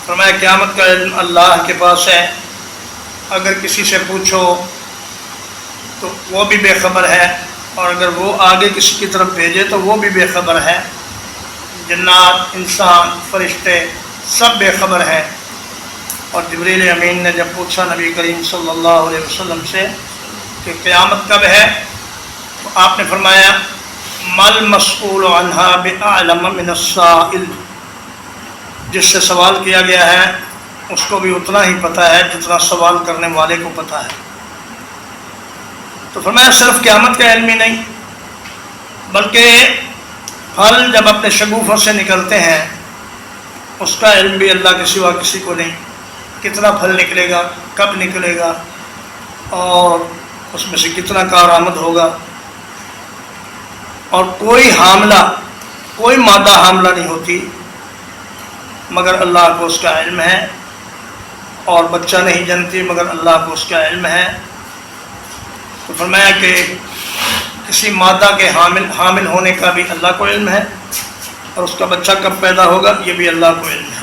فرمایا قیامت کا علم اللہ کے پاس ہے، اگر کسی سے پوچھو تو وہ بھی بے خبر ہے، اور اگر وہ آگے کسی کی طرف بھیجے تو وہ بھی بے خبر ہے۔ جنات، انسان، فرشتے سب بے خبر ہیں۔ اور جبریل امین نے جب پوچھا نبی کریم صلی اللہ علیہ وسلم سے کہ قیامت کب ہے، تو آپ نے فرمایا مل مسئول عنہا بأعلم من السائل، جس سے سوال کیا گیا ہے اس کو بھی اتنا ہی پتہ ہے جتنا سوال کرنے والے کو پتہ ہے۔ تو فرمایا صرف قیامت کا علم ہی نہیں، بلکہ پھل جب اپنے شگوفوں سے نکلتے ہیں اس کا علم بھی اللہ کے سوا کسی کو نہیں، کتنا پھل نکلے گا، کب نکلے گا، اور اس میں سے کتنا کارآمد ہوگا۔ اور کوئی حاملہ، کوئی مادہ حاملہ نہیں ہوتی مگر اللہ کو اس کا علم ہے، اور بچہ نہیں جنتی مگر اللہ کو اس کا علم ہے۔ تو فرمایا کہ کسی مادہ کے حامل ہونے کا بھی اللہ کو علم ہے، اور اس کا بچہ کب پیدا ہوگا یہ بھی اللہ کو علم ہے۔